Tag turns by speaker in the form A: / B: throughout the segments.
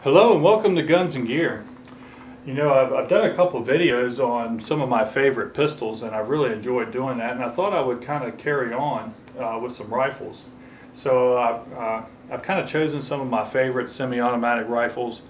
A: Hello and welcome to Guns and Gear. You know, I've done a couple videos on some of my favorite pistols, and I really enjoyed doing that, and I thought I would kind of carry on with some rifles. So I've kind of chosen some of my favorite semi-automatic rifles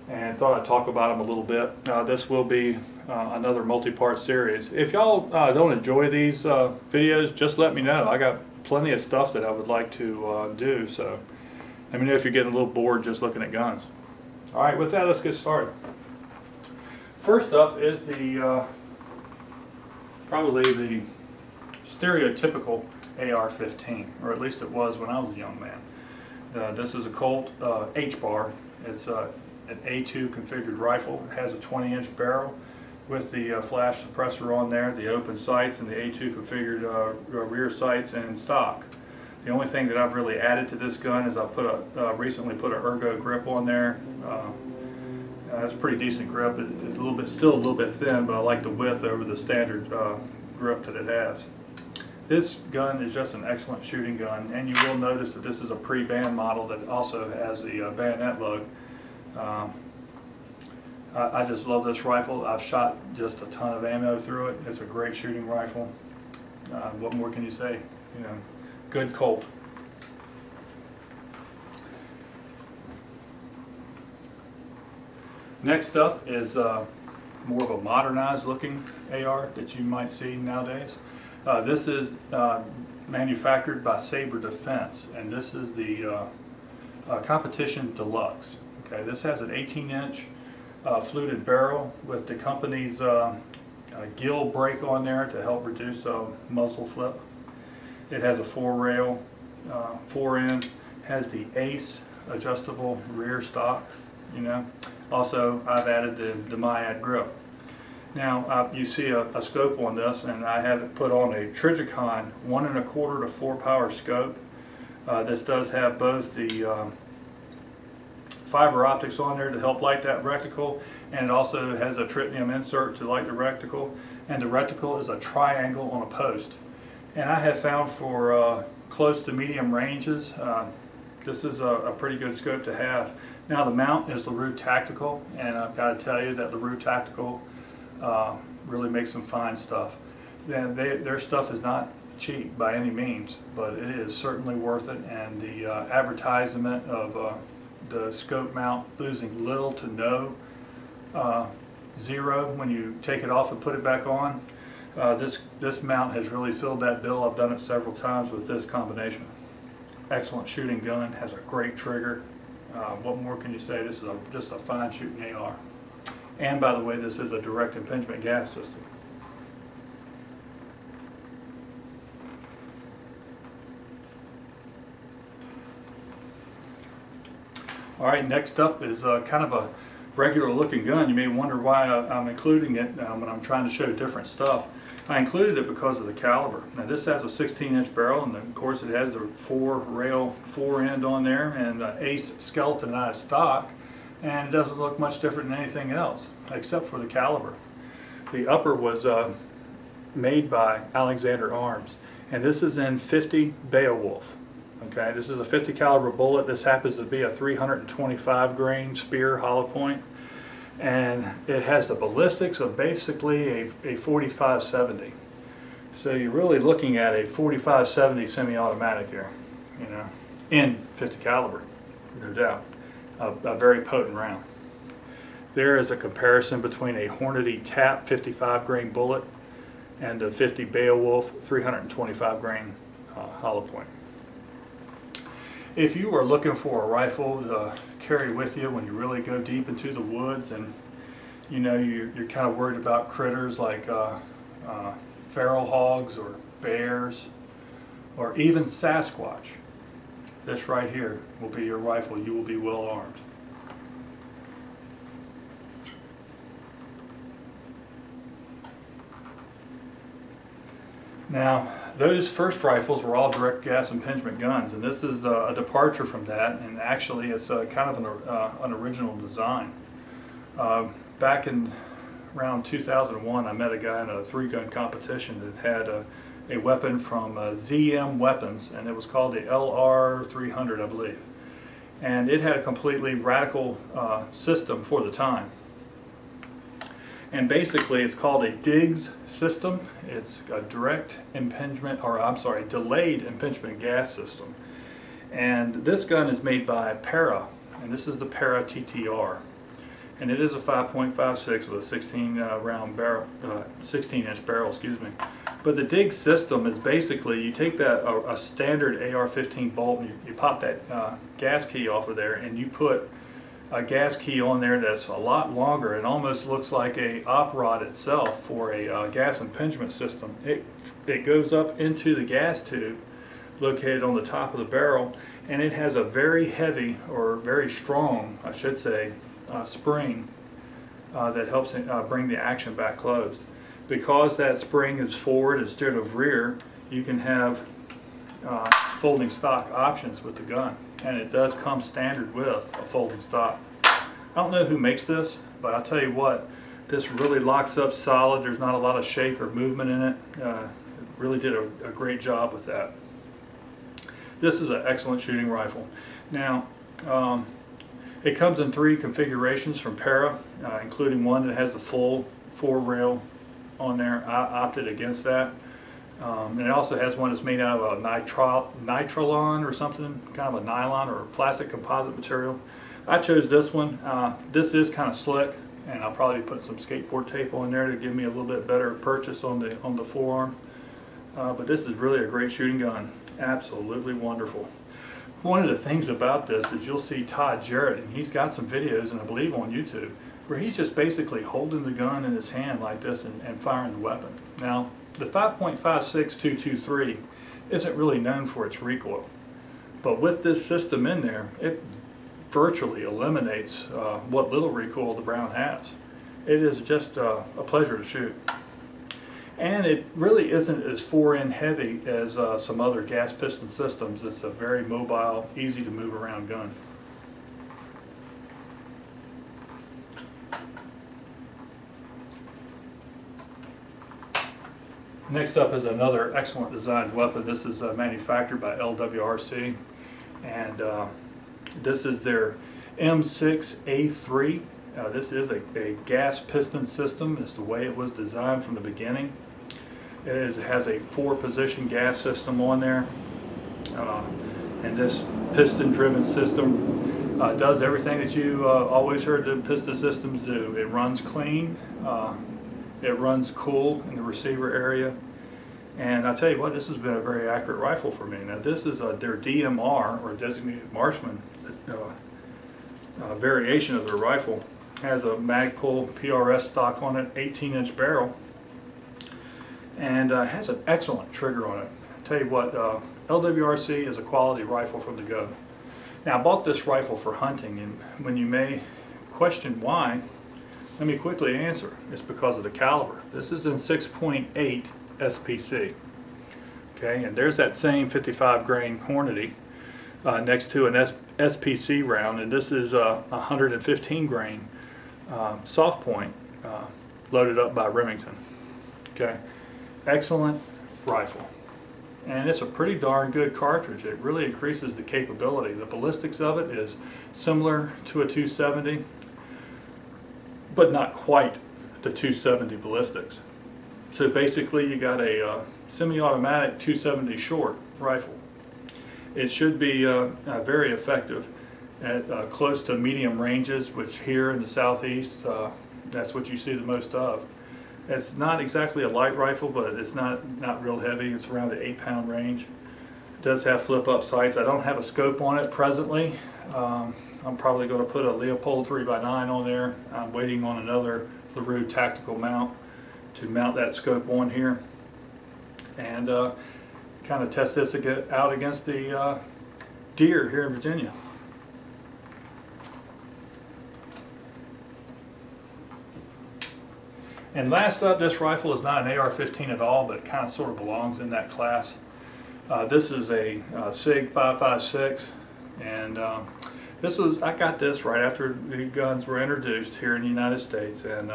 A: and thought I'd talk about them a little bit. This will be another multi-part series. If y'all don't enjoy these videos, just let me know. I got plenty of stuff that I would like to do, so let me know if you're getting a little bored just looking at guns. Alright, with that, let's get started. First up is the probably the stereotypical AR-15, or at least it was when I was a young man. This is a Colt H-bar. It's an A2 configured rifle. It has a 20-inch barrel with the flash suppressor on there, the open sights, and the A2 configured rear sights and stock. The only thing that I've really added to this gun is I recently put an ergo grip on there. It's a pretty decent grip. It's still a little bit thin, but I like the width over the standard grip that it has. This gun is just an excellent shooting gun, and you will notice that this is a pre-band model that also has the bayonet lug. I just love this rifle. I've shot just a ton of ammo through it. It's a great shooting rifle. What more can you say? You know, good Colt. Next up is more of a modernized looking AR that you might see nowadays. This is manufactured by Saber Defense, and this is the Competition Deluxe. Okay, this has an 18-inch fluted barrel with the company's gill brake on there to help reduce muzzle flip. It has a 4-rail, 4-end, has the ACE adjustable rear stock, you know. Also, I've added the Myad grip. Now, you see a scope on this, and I have it put on a Trijicon 1 1/4 to 4 power scope. This does have both the fiber optics on there to help light that reticle, and it also has a tritium insert to light the reticle, and the reticle is a triangle on a post. And I have found for close to medium ranges, this is a pretty good scope to have. Now the mount is LWRC Tactical, and I've got to tell you that LWRC Tactical really makes some fine stuff. Their stuff is not cheap by any means, but it is certainly worth it, and the advertisement of the scope mount losing little to no zero when you take it off and put it back on, this mount has really filled that bill. I've done it several times with this combination. Excellent shooting gun, has a great trigger. What more can you say? This is just a fine shooting AR. And by the way, this is a direct impingement gas system. Alright, next up is kind of a regular looking gun. You may wonder why I'm including it when I'm trying to show different stuff. I included it because of the caliber. Now this has a 16-inch barrel, and of course it has the 4-rail 4-end on there, and ACE skeletonized stock, and it doesn't look much different than anything else except for the caliber. The upper was made by Alexander Arms, and this is in 50 Beowulf. Okay, this is a 50 caliber bullet. This happens to be a 325 grain spear hollow point, and it has the ballistics of basically a 45-70. So you're really looking at a 45-70 semi-automatic here, you know, in 50 caliber, no doubt. A very potent round. There is a comparison between a Hornady Tap 55 grain bullet and the 50 Beowulf 325 grain hollow point. If you are looking for a rifle to carry with you when you really go deep into the woods, and you know you're kind of worried about critters like feral hogs or bears or even Sasquatch, this right here will be your rifle. You will be well armed. Now, those first rifles were all direct gas impingement guns, and this is a departure from that, and actually it's kind of an original design. Back in around 2001, I met a guy in a 3-gun competition that had a weapon from ZM Weapons, and it was called the LR300, I believe. and it had a completely radical system for the time. And basically it's called a DIGS system. It's a direct impingement, or I'm sorry, delayed impingement gas system. And this gun is made by Para, and this is the Para TTR. And it is a 5.56 with a 16 round barrel, 16-inch barrel, excuse me. But the DIGS system is basically, you take that a standard AR-15 bolt, and you pop that gas key off of there, and you put a gas key on there that's a lot longer. It almost looks like a op rod itself for a gas impingement system. It goes up into the gas tube located on the top of the barrel, and it has a very heavy, or very strong, I should say, spring that helps bring the action back closed. Because that spring is forward instead of rear, you can have folding stock options with the gun, and it does come standard with a folding stock. I don't know who makes this, but I'll tell you what, this really locks up solid. There's not a lot of shake or movement in it. It really did a great job with that. This is an excellent shooting rifle. Now, it comes in 3 configurations from Para, including one that has the full 4-rail on there. I opted against that. And it also has one that's made out of a nitrolon or something, kind of a nylon or a plastic composite material. I chose this one. This is kind of slick, and I'll probably put some skateboard tape on there to give me a little bit better purchase on the forearm. But this is really a great shooting gun. Absolutely wonderful. One of the things about this is you'll see Todd Jarrett, and he's got some videos, and I believe on YouTube, where he's just basically holding the gun in his hand like this and firing the weapon. Now, the 5.56-223 isn't really known for its recoil, but with this system in there, it virtually eliminates what little recoil the Brown has. It is just a pleasure to shoot. And it really isn't as fore-end heavy as some other gas piston systems. It's a very mobile, easy to move around gun. Next up is another excellent designed weapon. This is manufactured by LWRC, and this is their M6A3. This is a gas piston system. It's the way it was designed from the beginning. It has a 4-position gas system on there, and this piston-driven system does everything that you always heard the piston systems do. It runs clean, it runs cool in the receiver area, and I'll tell you what, this has been a very accurate rifle for me. Now this is their DMR, or Designated Marksman, variation of their rifle. Has a Magpul PRS stock on it, 18-inch barrel, and has an excellent trigger on it. I'll tell you what, LWRC is a quality rifle from the go. Now I bought this rifle for hunting, and when you may question why, let me quickly answer. It's because of the caliber. This is in 6.8 SPC. Okay, and there's that same 55 grain Hornady next to an SPC round, and this is a 115 grain soft point loaded up by Remington. Okay, excellent rifle, and it's a pretty darn good cartridge. It really increases the capability. The ballistics of it is similar to a 270, but not quite the 270 ballistics. So basically you got a semi-automatic 270 short rifle. It should be very effective at close to medium ranges, which here in the southeast, that's what you see the most of. It's not exactly a light rifle, but it's not real heavy. It's around the 8-pound range. It does have flip-up sights. I don't have a scope on it presently. I'm probably going to put a Leopold 3x9 on there. I'm waiting on another LaRue tactical mount to mount that scope on here, and kind of test this out against the deer here in Virginia. And last up, this rifle is not an AR-15 at all, but it kind of sort of belongs in that class. This is a SIG 5.56, and I got this right after the guns were introduced here in the United States, and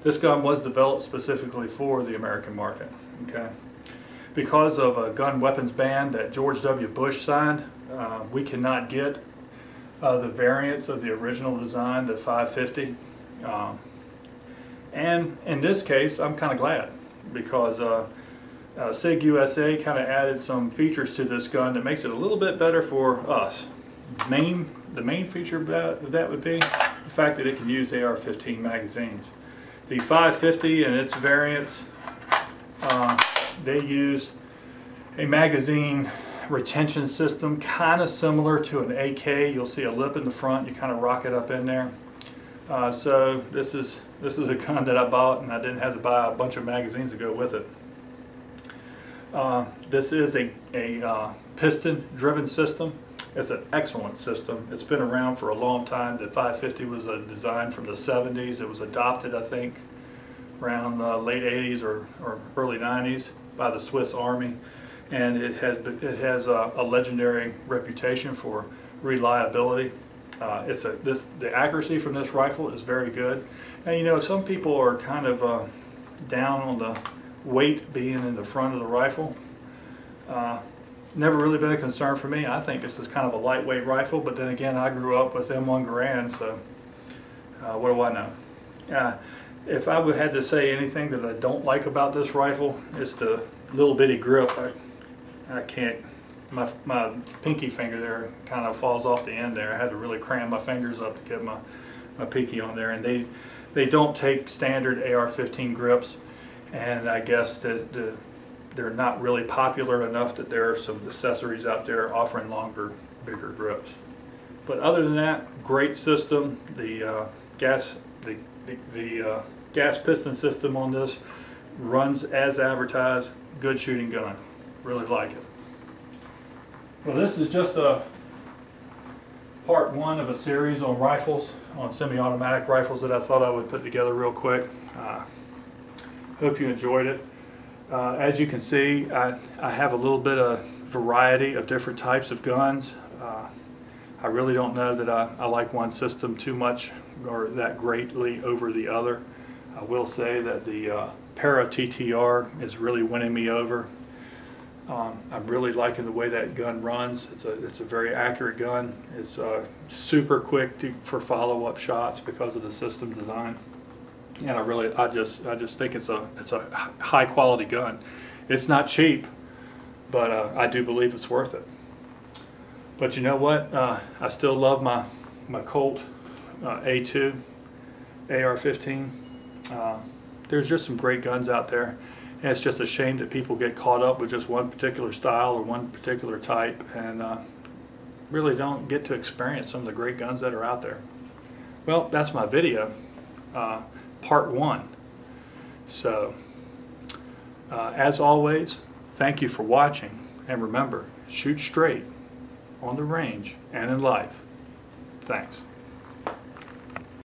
A: this gun was developed specifically for the American market. Okay, because of a gun weapons ban that George W. Bush signed, we cannot get the variants of the original design, the 550. And in this case, I'm kind of glad, because SIG USA kind of added some features to this gun that makes it a little bit better for us. The main feature of that would be the fact that it can use AR-15 magazines. The 550 and its variants, they use a magazine retention system kind of similar to an AK. You'll see a lip in the front, you kind of rock it up in there. So this is a gun that I bought, and I didn't have to buy a bunch of magazines to go with it. This is a piston driven system. It's an excellent system. It's been around for a long time. The 550 was a design from the 70s. It was adopted, I think, around late 80s or early 90s by the Swiss Army, and it has a legendary reputation for reliability. The accuracy from this rifle is very good. And you know, some people are kind of down on the weight being in the front of the rifle. Never really been a concern for me. I think this is kind of a lightweight rifle, but then again, I grew up with M1 Garand, so what do I know? If I had to say anything that I don't like about this rifle, it's the little bitty grip. I can't, my pinky finger there kind of falls off the end there. I had to really cram my fingers up to get my pinky on there, and they don't take standard AR-15 grips, and I guess they're not really popular enough that there are some accessories out there offering longer, bigger grips. But other than that, great system. The gas piston system on this runs as advertised. Good shooting gun. Really like it. Well, this is just a part one of a series on rifles, on semi-automatic rifles, that I thought I would put together real quick. Hope you enjoyed it. As you can see, I have a little bit of variety of different types of guns. I really don't know that I like one system too much or that greatly over the other. I will say that the Para TTR is really winning me over. I'm really liking the way that gun runs. It's a very accurate gun. It's super quick for follow-up shots because of the system design. And I just think it's a high quality gun. It's not cheap, but I do believe it's worth it. But you know what? I still love my Colt A2 AR-15. There's just some great guns out there, and it's just a shame that people get caught up with just one particular style or one particular type, and really don't get to experience some of the great guns that are out there. Well, that's my video. Part one. So, as always, thank you for watching, and remember, shoot straight on the range and in life. Thanks.